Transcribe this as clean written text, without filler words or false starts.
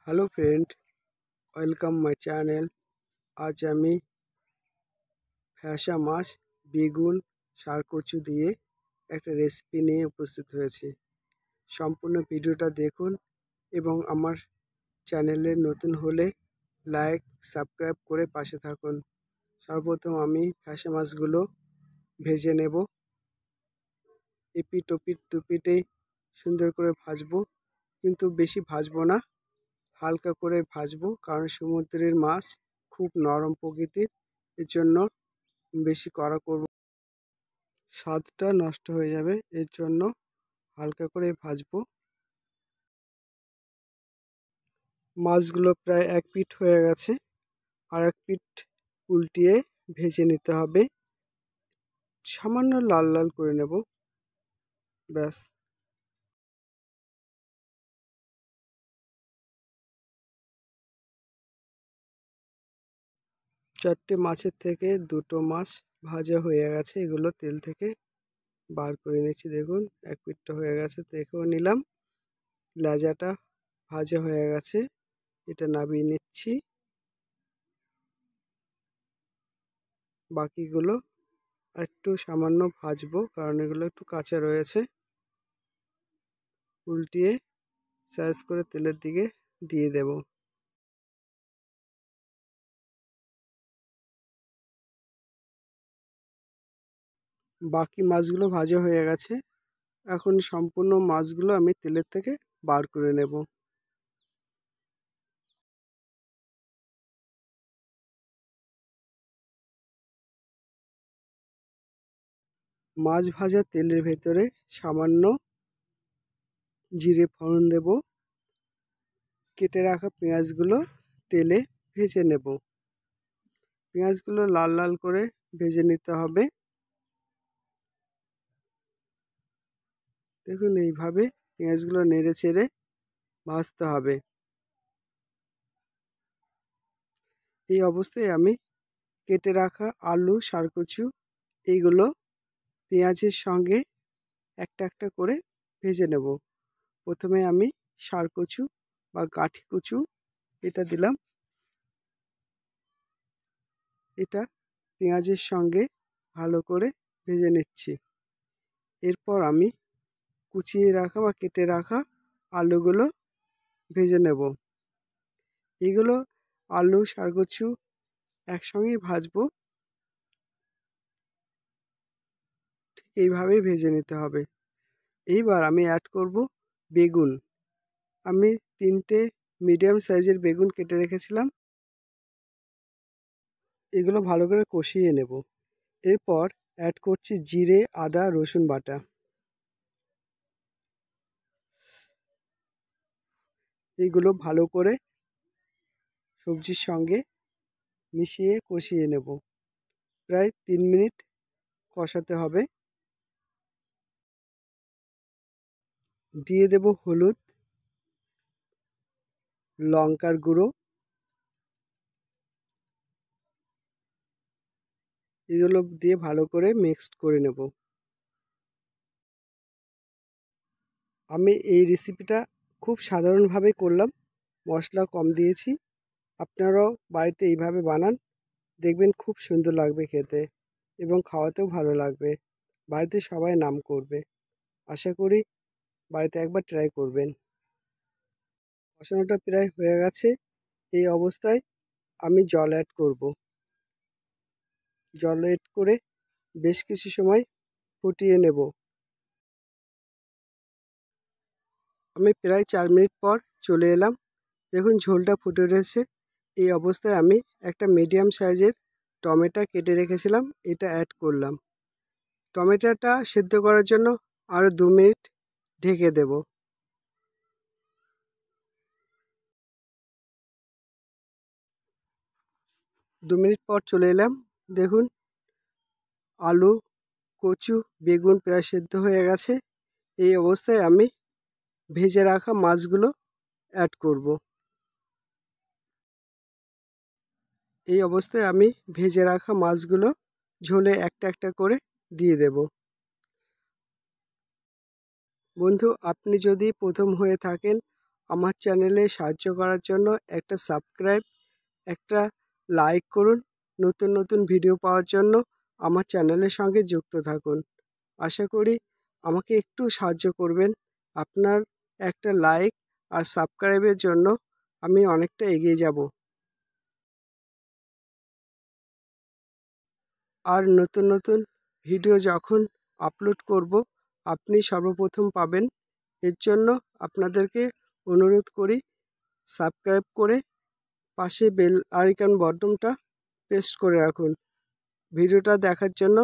Hello friend, welcome my channel. आज আমি fascia মাছ বেগুন শারকচু দিয়ে একটা রেসিপি নিয়ে উপস্থিত হয়েছি। সম্পূর্ণ ভিডিওটা দেখুন এবং আমার চ্যানেলে নতুন হলে লাইক সাবস্ক্রাইব করে পাশে থাকুন। সর্বপ্রথম আমি ফ্যাসা মাছগুলো ভেজে নেব। এপিট ওপিট দুপিটে সুন্দর করে ভাজবো, কিন্তু বেশি ভাজবো না, হালকা করে ভাজবো, কারণ সমুদ্রের মাছ খুব নরম প্রকৃতির। এর জন্য বেশি কড়া করব, স্বাদটা নষ্ট হয়ে যাবে। এর জন্য হালকা করে ভাজবো। মাছগুলো প্রায় এক পিঠ হয়ে গেছে, আর এক পিঠ উল্টিয়ে ভেজে নিতে হবে। সামান্য লাল লাল করে নেব, ব্যাস। চারটে মাছের থেকে দুটো মাছ ভাজা হয়ে গেছে, এগুলো তেল থেকে বার করে নিচ্ছি। দেখুন, এক পিঠটা হয়ে গেছে, দেখেও নিলাম। লেজাটা ভাজা হয়ে গেছে, এটা নামিয়ে নিচ্ছি। বাকিগুলো একটু সামান্য ভাজবো, কারণ এগুলো একটু কাঁচা রয়েছে। উল্টিয়ে সাইজ করে তেলের দিকে দিয়ে দেব। বাকি মাছগুলো ভাজা হয়ে গেছে, এখন সম্পূর্ণ মাছগুলো আমি তেলের থেকে বার করে নেব। মাছ ভাজা তেলের ভেতরে সামান্য জিরে ফোড়ন দেব। কেটে রাখা পেঁয়াজগুলো তেলে ভেজে নেব। পেঁয়াজগুলো লাল লাল করে ভেজে নিতে হবে। দেখুন, এইভাবে পেঁয়াজগুলো নেড়ে চেড়ে ভাজতে হবে। এই অবস্থায় আমি কেটে রাখা আলু, শারকচু এইগুলো পেঁয়াজের সঙ্গে একটা একটা করে ভেজে নেব। প্রথমে আমি শারকচু বা গাঁঠি কচু এটা দিলাম। এটা পেঁয়াজের সঙ্গে ভালো করে ভেজে নিচ্ছি। এরপর আমি কুচিয়ে রাখা বা কেটে রাখা আলুগুলো ভেজে নেব। এগুলো আলু, শারকচু একসঙ্গেই ভাজবো। ঠিক এইভাবেই ভেজে নিতে হবে। এইবার আমি অ্যাড করব বেগুন। আমি 3টে মিডিয়াম সাইজের বেগুন কেটে রেখেছিলাম। এগুলো ভালো করে কষিয়ে নেব। এরপর অ্যাড করছি জিরে, আদা, রসুন বাটা। এইগুলো ভালো করে সবজির সঙ্গে মিশিয়ে কষিয়ে নেব। প্রায় 3 মিনিট কষাতে হবে। দিয়ে দেব হলুদ, লঙ্কার গুঁড়ো। এগুলো দিয়ে ভালো করে মিক্সড করে নেব। আমি এই রেসিপিটা খুব সাধারণভাবে করলাম, মশলা কম দিয়েছি। আপনারাও বাড়িতে এইভাবে বানান, দেখবেন খুব সুন্দর লাগবে খেতে এবং খাওয়াতেও ভালো লাগবে। বাড়িতে সবাই নাম করবে। আশা করি বাড়িতে একবার ট্রাই করবেন। কষানোটা প্রায় হয়ে গেছে। এই অবস্থায় আমি জল অ্যাড করব। জল অ্যাড করে বেশ কিছু সময় ফুটিয়ে নেব। আমি প্রায় 4 মিনিট পর চলে এলাম। দেখুন, ঝোলটা ফুটে উঠেছে। এই অবস্থায় আমি একটা মিডিয়াম সাইজের টমেটো কেটে রেখেছিলাম, এটা অ্যাড করলাম। টমেটোটা সেদ্ধ করার জন্য আরও 2 মিনিট ঢেকে দেব। 2 মিনিট পর চলে এলাম। দেখুন, আলু, কচু, বেগুন প্রায় সেদ্ধ হয়ে গেছে। এই অবস্থায় আমি ভেজে রাখা মাছগুলো অ্যাড করব। এই অবস্থায় আমি ভেজে রাখা মাছগুলো ঝোলে একটা একটা করে দিয়ে দেব। বন্ধু, আপনি যদি প্রথম হয়ে থাকেন আমার চ্যানেলে সাহায্য করার জন্য একটা সাবস্ক্রাইব, একটা লাইক করুন। নতুন নতুন ভিডিও পাওয়ার জন্য আমার চ্যানেলের সঙ্গে যুক্ত থাকুন। আশা করি আমাকে একটু সাহায্য করবেন। আপনার একটা লাইক আর সাবস্ক্রাইবের জন্য আমি অনেকটা এগিয়ে যাব। আর নতুন নতুন ভিডিও যখন আপলোড করব আপনি সর্বপ্রথম পাবেন। এর জন্য আপনাদেরকে অনুরোধ করি, সাবস্ক্রাইব করে পাশে বেল আইকন বটনটা প্রেস করে রাখুন। ভিডিওটা দেখার জন্য